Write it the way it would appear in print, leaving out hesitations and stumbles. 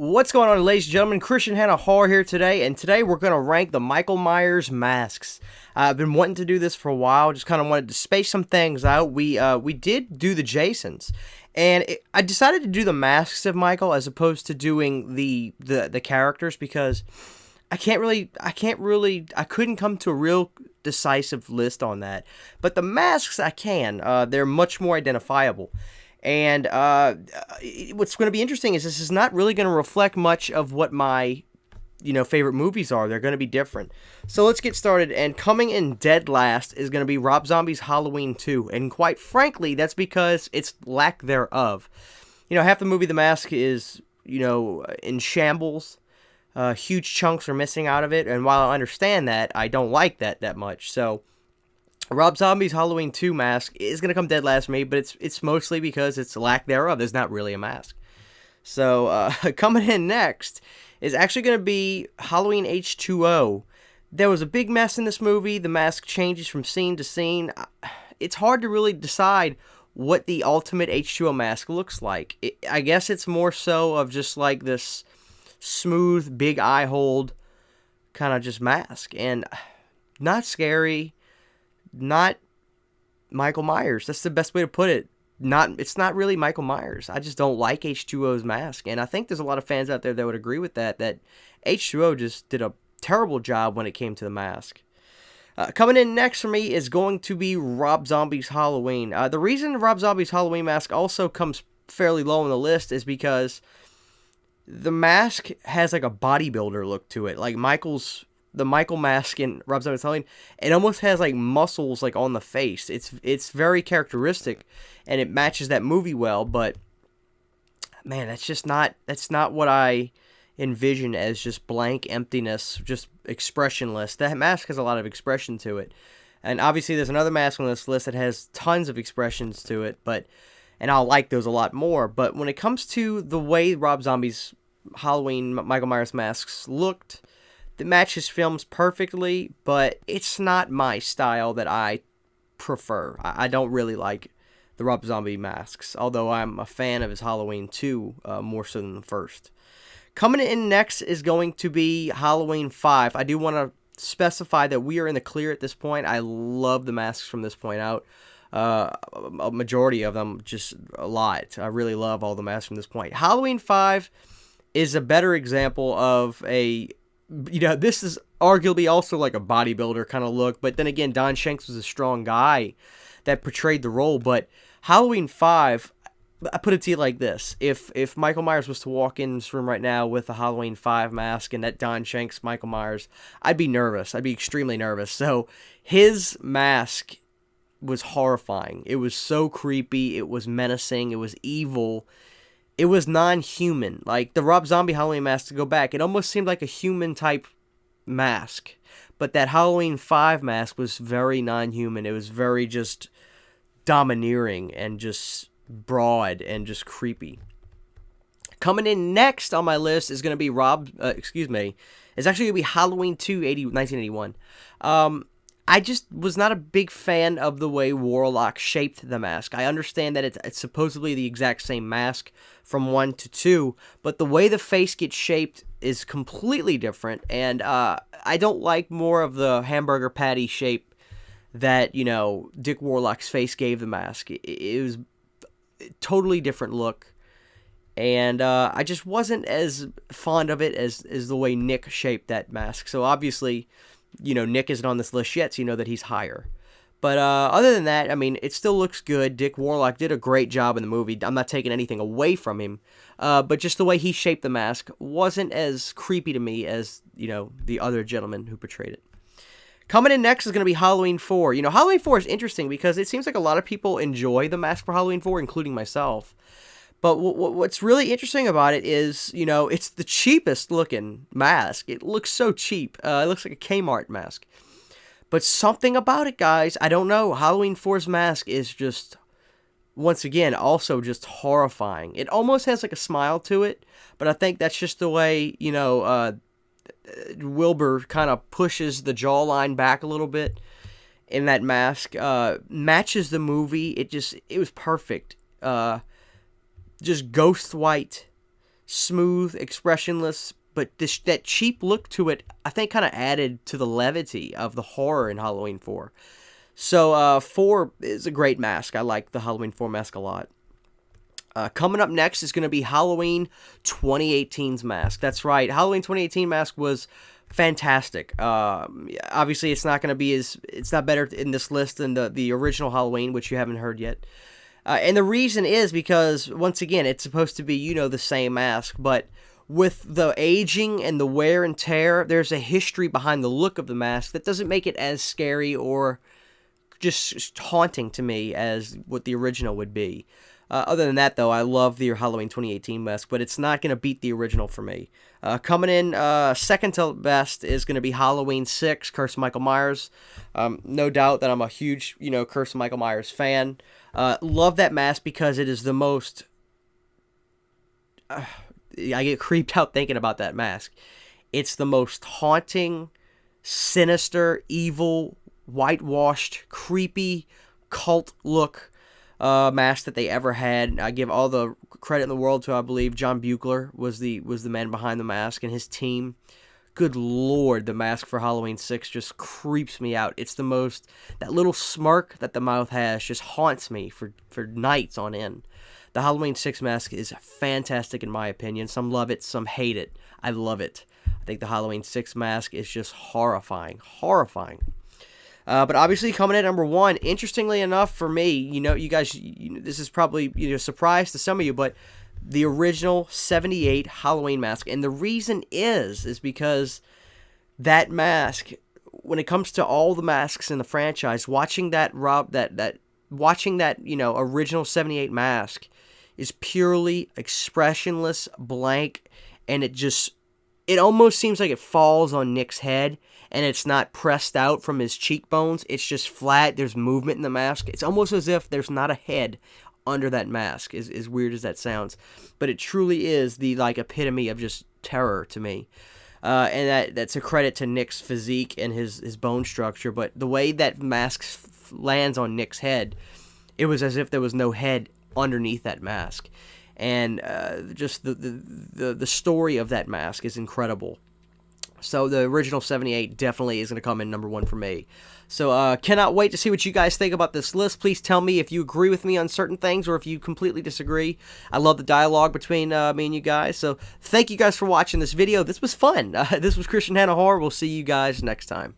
What's going on, ladies and gentlemen? Christian Hanna Horror here today, and today we're going to rank the Michael Myers masks. I've been wanting to do this for a while, just kind of wanted to space some things out. We did do the Jasons, and I decided to do the masks of Michael as opposed to doing the characters because I couldn't come to a real decisive list on that. But the masks I can. They're much more identifiable. And what's going to be interesting is this is not really going to reflect much of what my, favorite movies are. They're going to be different. So let's get started. And coming in dead last is going to be Rob Zombie's Halloween 2. And quite frankly, that's because it's lack thereof. Half the movie, The Mask, is, in shambles. Huge chunks are missing out of it. And while I understand that, I don't like that much. So Rob Zombie's Halloween 2 mask is going to come dead last for me, but it's mostly because it's lack thereof. There's not really a mask. So coming in next is actually going to be Halloween H2O. There was a big mess in this movie. The mask changes from scene to scene. It's hard to really decide what the ultimate H2O mask looks like. I guess it's more so of just like this smooth, big eye hold kind of just mask. And not scary. Not Michael Myers. That's the best way to put it. It's not really Michael Myers. I just don't like H2O's mask. And I think there's a lot of fans out there that would agree with that H2O just did a terrible job when it came to the mask. Coming in next for me is going to be Rob Zombie's Halloween. The reason Rob Zombie's Halloween mask also comes fairly low on the list is because the mask has like a bodybuilder look to it. Like the Michael mask in Rob Zombie's Halloween, it almost has like muscles like on the face. It's very characteristic, and it matches that movie well. But man, that's not what I envision as just blank emptiness, just expressionless. That mask has a lot of expression to it, and obviously there's another mask on this list that has tons of expressions to it. And I'll like those a lot more. But when it comes to the way Rob Zombie's Halloween Michael Myers masks looked, it matches films perfectly, but it's not my style that I prefer. I don't really like the Rob Zombie masks, although I'm a fan of his Halloween 2 more so than the first. Coming in next is going to be Halloween 5. I do want to specify that we are in the clear at this point. I love the masks from this point out. A majority of them, just a lot. I really love all the masks from this point. Halloween 5 is a better example of this is arguably also like a bodybuilder kind of look, but then again, Don Shanks was a strong guy that portrayed the role. But Halloween 5, I put it to you like this. If Michael Myers was to walk in this room right now with a Halloween 5 mask and that Don Shanks Michael Myers, I'd be nervous. I'd be extremely nervous. So his mask was horrifying. It was so creepy. It was menacing. It was evil. It was non-human. Like the Rob Zombie Halloween mask, to go back, it almost seemed like a human-type mask. But that Halloween 5 mask was very non-human. It was very just domineering and just broad and just creepy. Coming in next on my list is going to be it's actually going to be Halloween 2, 1981. I just was not a big fan of the way Warlock shaped the mask. I understand that it's supposedly the exact same mask from 1 to 2, but the way the face gets shaped is completely different, and I don't like more of the hamburger patty shape that, Dick Warlock's face gave the mask. It was a totally different look, and I just wasn't as fond of it as the way Nick shaped that mask. So obviously, Nick isn't on this list yet, so you know that he's higher. But other than that, I mean, it still looks good. Dick Warlock did a great job in the movie. I'm not taking anything away from him. But just the way he shaped the mask wasn't as creepy to me as, the other gentleman who portrayed it. Coming in next is going to be Halloween 4. Halloween 4 is interesting because it seems like a lot of people enjoy the mask for Halloween 4, including myself. But what's really interesting about it is, it's the cheapest looking mask. It looks so cheap. It looks like a Kmart mask. But something about it, guys, I don't know. Halloween 4's mask is just, once again, also just horrifying. It almost has like a smile to it, but I think that's just the way, Wilbur kind of pushes the jawline back a little bit in that mask. Matches the movie. It was perfect. Just ghost white, smooth, expressionless, but that cheap look to it, I think, kind of added to the levity of the horror in Halloween 4. So 4 is a great mask. I like the Halloween 4 mask a lot. Coming up next is going to be Halloween 2018's mask. That's right, Halloween 2018 mask was fantastic. Obviously, it's not better in this list than the original Halloween, which you haven't heard yet. And the reason is because, once again, it's supposed to be, the same mask, but with the aging and the wear and tear, there's a history behind the look of the mask that doesn't make it as scary or just haunting to me as what the original would be. Other than that, though, I love the Halloween 2018 mask, but it's not going to beat the original for me. Coming in second to best is going to be Halloween 6, Curse of Michael Myers. No doubt that I'm a huge, Curse of Michael Myers fan. Love that mask because it is the most... I get creeped out thinking about that mask. It's the most haunting, sinister, evil, whitewashed, creepy, cult look mask that they ever had. I give all the credit in the world to, I believe, John Buechler was the man behind the mask and his team. Good Lord, the mask for Halloween 6 just creeps me out. It's the most, that little smirk that the mouth has just haunts me for nights on end. The Halloween 6 mask is fantastic in my opinion. Some love it, some hate it. I love it. I think the Halloween 6 mask is just horrifying. Horrifying. But obviously coming in at number 1, interestingly enough for me, you guys, this is probably a surprise to some of you, but the original 78 Halloween mask. And the reason is because that mask, when it comes to all the masks in the franchise, watching that original 78 mask is purely expressionless, blank, and it almost seems like it falls on Nick's head, and it's not pressed out from his cheekbones. It's just flat. There's movement in the mask. It's almost as if there's not a head under that mask, as weird as that sounds. But it truly is the epitome of just terror to me. And that's a credit to Nick's physique and his bone structure. But the way that mask lands on Nick's head, it was as if there was no head underneath that mask. And just the story of that mask is incredible. So the original 78 definitely is going to come in number 1 for me. So cannot wait to see what you guys think about this list. Please tell me if you agree with me on certain things or if you completely disagree. I love the dialogue between me and you guys. So thank you guys for watching this video. This was fun. This was Christian Hanna Horror. We'll see you guys next time.